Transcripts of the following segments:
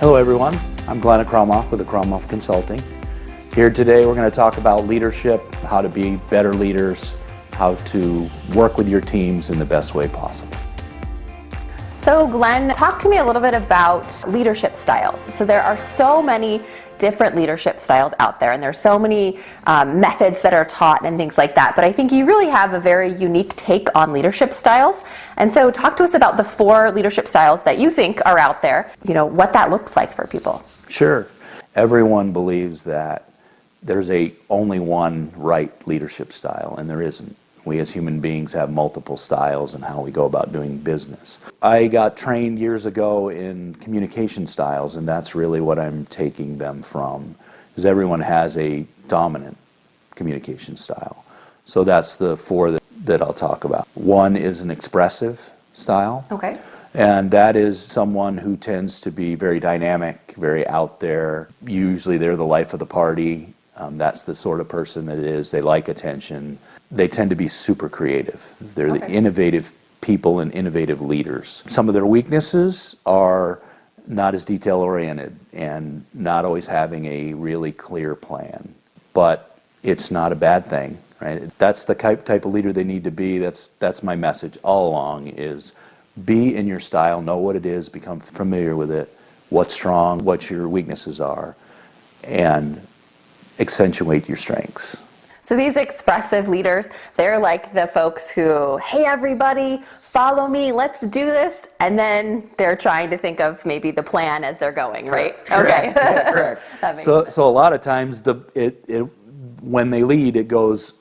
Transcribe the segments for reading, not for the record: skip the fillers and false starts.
Hello everyone, I'm Glenn Akramoff with Akramoff Consulting. Here today we're going to talk about leadership, how to be better leaders, how to work with your teams in the best way possible. So Glenn, talk to me a little bit about leadership styles. So there are so many different leadership styles out there, and there's so many methods that are taught and things like that. But I think you really have a very unique take on leadership styles. And so talk to us about the 4 leadership styles that you think are out there, what that looks like for people. Sure. Everyone believes that there's only one right leadership style, and there isn't. We as human beings have multiple styles in how we go about doing business. I got trained years ago in communication styles, and that's really what I'm taking them from, is everyone has a dominant communication style. So that's the 4 that I'll talk about. One is an expressive style. Okay. And that is someone who tends to be very dynamic, very out there. Usually they're the life of the party. That's the sort of person that it is. They like attention. They tend to be super creative. They're the innovative people and innovative leaders. Some of their weaknesses are not as detail-oriented and not always having a really clear plan. But it's not a bad thing, right? That's the type of leader they need to be. That's my message all along, is be in your style, know what it is, become familiar with it, what's strong, what your weaknesses are, and accentuate your strengths. So these expressive leaders, they're like the folks who, hey everybody, follow me, let's do this, and then they're trying to think of maybe the plan as they're going, right? Correct. Okay. Yeah, correct. That makes So sense. a lot of times when they lead, it goes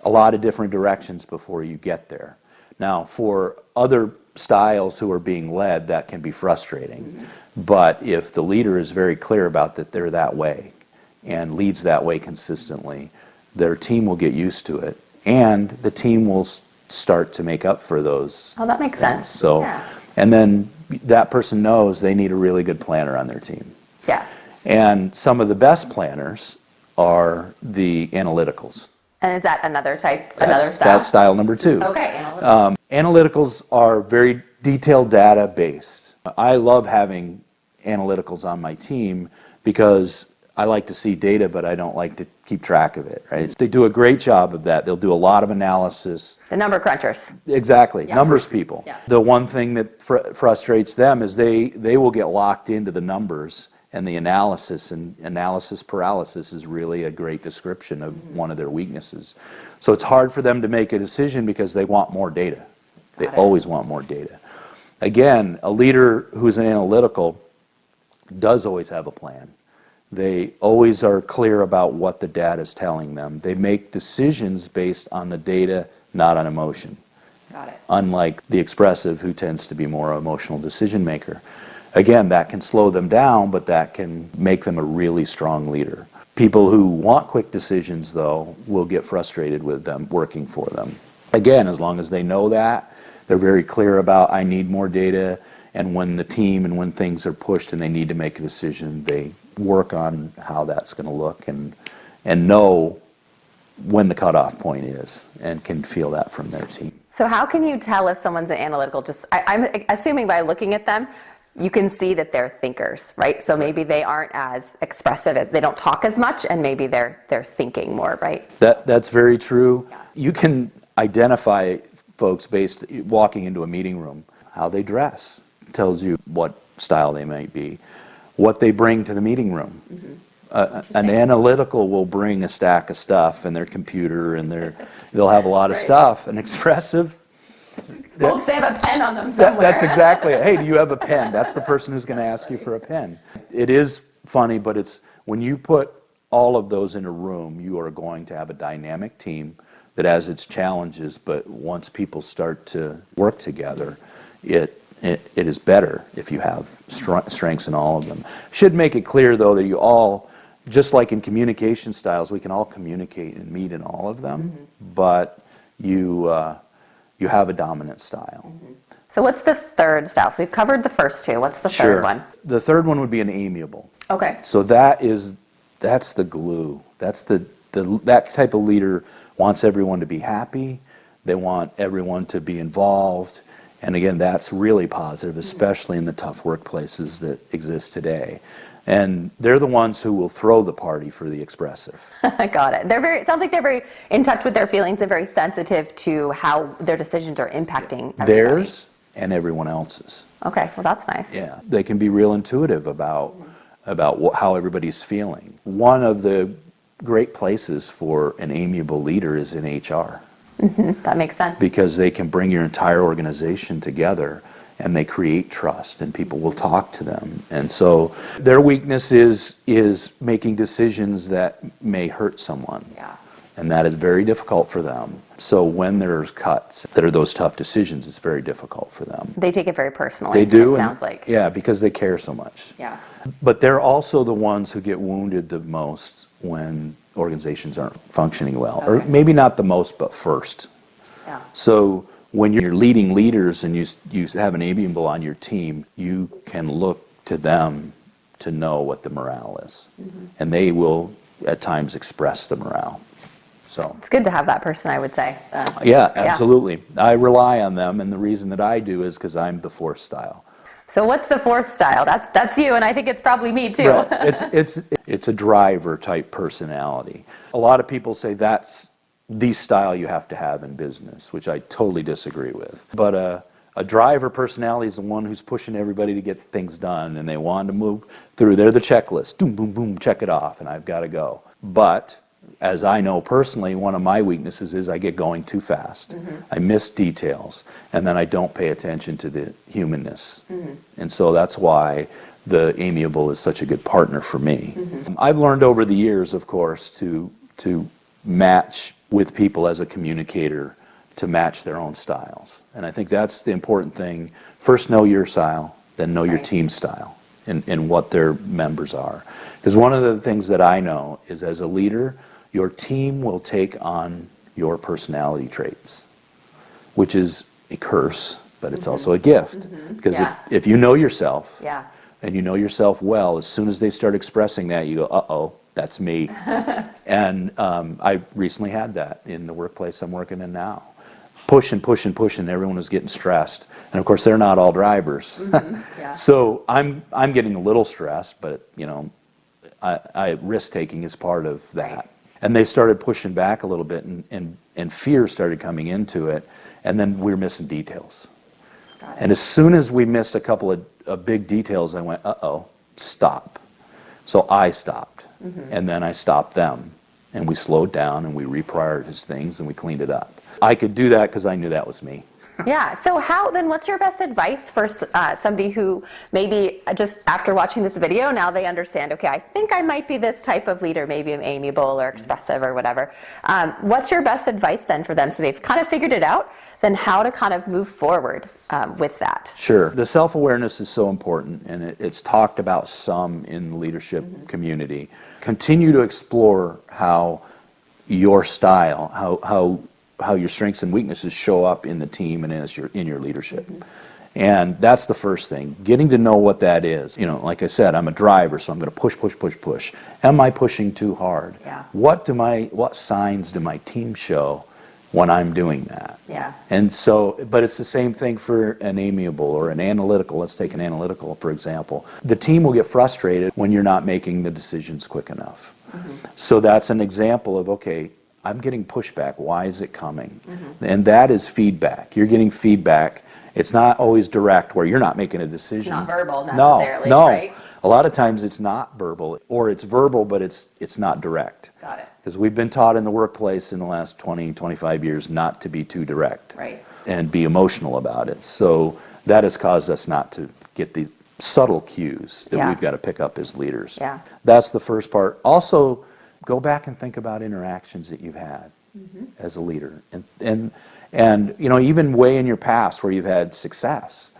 a lot of different directions before you get there. Now, for other styles who are being led, that can be frustrating. Mm-hmm. But if the leader is very clear about that they're that way and leads that way consistently, their team will get used to it, and the team will start to make up for those. Oh, that makes sense. So, yeah. And then that person knows they need a really good planner on their team. Yeah. And some of the best planners are the analyticals. And is that another style? That's style number 2. Okay, analytical. Analyticals are very detailed data based. I love having analyticals on my team because I like to see data, but I don't like to keep track of it, right? They do a great job of that. They'll do a lot of analysis. The number crunchers. Exactly, Yeah. Numbers people. Yeah. The one thing that frustrates them is they will get locked into the numbers and the analysis, and analysis paralysis is really a great description of one of their weaknesses. So it's hard for them to make a decision because they want more data. They always want more data. Again, a leader who's an analytical does always have a plan. They always are clear about what the data is telling them. They make decisions based on the data, not on emotion. Got it. Unlike the expressive, who tends to be more emotional decision maker. Again, that can slow them down, but that can make them a really strong leader. People who want quick decisions, though, will get frustrated with them working for them. Again, as long as they know that, they're very clear about, I need more data, and when the team and when things are pushed and they need to make a decision, they work on how that's going to look and know when the cutoff point is and can feel that from their team. So how can you tell if someone's an analytical? I'm assuming by looking at them, you can see that they're thinkers, right? So maybe they aren't as expressive, as they don't talk as much, and maybe they're thinking more, right? That's very true. Yeah. You can identify folks based walking into a meeting room. How they dress tells you what style they might be. What they bring to the meeting room. Mm-hmm. An analytical will bring a stack of stuff and their computer, and they'll have a lot of stuff. An expressive, Well, they have a pen on them somewhere. That's exactly it. Hey, do you have a pen? That's the person who's going to ask you for a pen. It is funny, but it's when you put all of those in a room, you are going to have a dynamic team that has its challenges, but once people start to work together, it is better if you have strengths in all of them. Should make it clear, though, that you all, just like in communication styles, we can all communicate and meet in all of them, but you have a dominant style. Mm-hmm. So what's the third style? So we've covered the first 2. What's the third one? The third one would be an amiable. Okay. So that's the glue. That's that type of leader wants everyone to be happy. They want everyone to be involved. And again, that's really positive, especially in the tough workplaces that exist today. And they're the ones who will throw the party for the expressive. Got it. It sounds like they're very in touch with their feelings and very sensitive to how their decisions are impacting everybody. Theirs and everyone else's. Okay, well that's nice. Yeah, they can be real intuitive about how everybody's feeling. One of the great places for an amiable leader is in HR. That makes sense. Because they can bring your entire organization together and they create trust and people will talk to them. And so their weakness is making decisions that may hurt someone. Yeah. And that is very difficult for them. So when there's cuts that are those tough decisions, it's very difficult for them. They take it very personally. They do. It sounds like. Yeah, because they care so much. Yeah. But they're also the ones who get wounded the most when organizations aren't functioning well. Or maybe not the most, but first. Yeah. So when you're leading leaders and you have an amiable on your team, you can look to them to know what the morale is. And they will at times express the morale. So It's good to have that person, I would say. yeah, absolutely. I rely on them, and the reason that I do is because I'm the fourth style. So what's the fourth style? That's you, and I think it's probably me too. Right. It's a driver type personality. A lot of people say that's the style you have to have in business, which I totally disagree with. But a driver personality is the one who's pushing everybody to get things done, and they want to move through. They're the checklist. Boom, boom, boom, check it off, and I've got to go. But as I know personally, one of my weaknesses is I get going too fast. I miss details, and then I don't pay attention to the humanness. And so that's why the amiable is such a good partner for me. I've learned over the years, of course, to match with people as a communicator to match their own styles. And I think that's the important thing. First know your style, then know your team's style and what their members are. Because one of the things that I know is as a leader, your team will take on your personality traits, which is a curse, but it's also a gift. Because if you know yourself, and you know yourself well, as soon as they start expressing that, you go, uh-oh, that's me. And I recently had that in the workplace I'm working in now. Push and push and push, and everyone was getting stressed. And of course, they're not all drivers. So I'm getting a little stressed, but you know, risk taking is part of that. Right. And they started pushing back a little bit, and fear started coming into it, and then we were missing details. And as soon as we missed a couple of big details, I went, uh-oh, stop. So I stopped, and then I stopped them, and we slowed down, and we reprioritized things, and we cleaned it up. I could do that because I knew that was me. Yeah, so what's your best advice for somebody who maybe just after watching this video, now they understand, okay, I think I might be this type of leader, maybe I'm amiable or expressive or whatever. What's your best advice then for them? So they've kind of figured it out, then how to kind of move forward with that? Sure. The self-awareness is so important, and it's talked about some in the leadership community. Continue to explore how your style, how your strengths and weaknesses show up in the team and in your leadership. And that's the first thing, getting to know what that is. You know, like I said, I'm a driver, so I'm going to push, push, push, push. Am I pushing too hard? Yeah. What signs do my team show when I'm doing that? Yeah. And so, but it's the same thing for an amiable or an analytical. Let's take an analytical, for example. The team will get frustrated when you're not making the decisions quick enough. So that's an example of, okay, I'm getting pushback. Why is it coming? And that is feedback. You're getting feedback. It's not always direct where you're not making a decision. It's not verbal necessarily, no. right? A lot of times it's not verbal, or it's verbal, but it's not direct. Got it. Because we've been taught in the workplace in the last 20, 25 years not to be too direct. Right. And be emotional about it. So that has caused us not to get these subtle cues that we've got to pick up as leaders. Yeah. That's the first part. Also, go back and think about interactions that you've had as a leader, and you know, even way in your past where you've had success,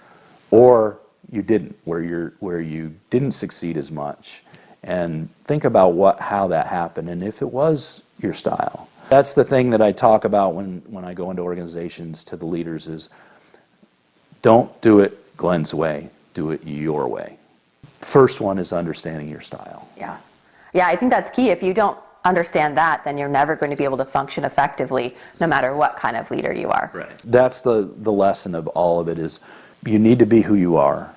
or you didn't, where you didn't succeed as much, and think about how that happened and if it was your style. That's the thing that I talk about when I go into organizations to the leaders is, don't do it Glenn's way, do it your way. First one is understanding your style. Yeah, I think that's key. If you don't understand that, then you're never going to be able to function effectively no matter what kind of leader you are. Right. That's the lesson of all of it is you need to be who you are.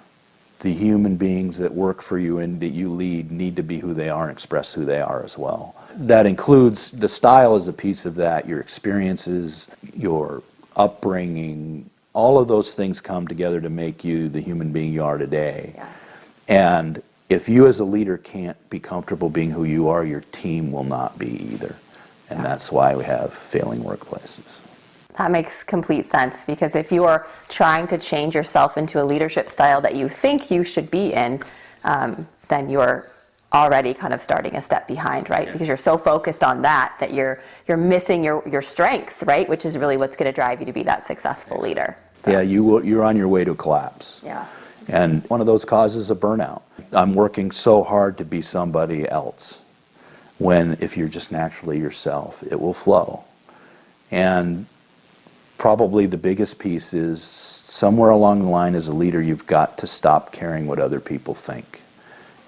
The human beings that work for you and that you lead need to be who they are and express who they are as well. That includes, the style is a piece of that, your experiences, your upbringing, all of those things come together to make you the human being you are today. Yeah. And if you as a leader can't be comfortable being who you are, your team will not be either. And that's why we have failing workplaces. That makes complete sense, because if you are trying to change yourself into a leadership style that you think you should be in, then you're already kind of starting a step behind, right? Because you're so focused on that you're missing your strength, right? Which is really what's going to drive you to be that successful leader. So. Yeah, you're on your way to collapse. Yeah. And one of those causes a burnout. I'm working so hard to be somebody else, when if you're just naturally yourself, it will flow. And probably the biggest piece is somewhere along the line as a leader, you've got to stop caring what other people think.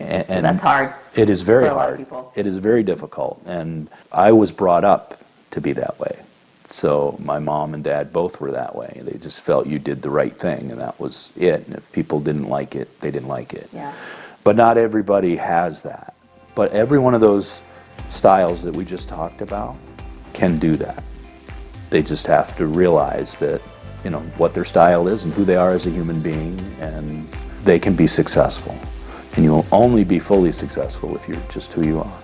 And that's hard. It is very for a lot of hard. people. It is very difficult. And I was brought up to be that way. So my mom and dad both were that way. They just felt you did the right thing, and that was it. And if people didn't like it, they didn't like it. Yeah. But not everybody has that. But every one of those styles that we just talked about can do that. They just have to realize that, what their style is and who they are as a human being, and they can be successful. And you'll only be fully successful if you're just who you are.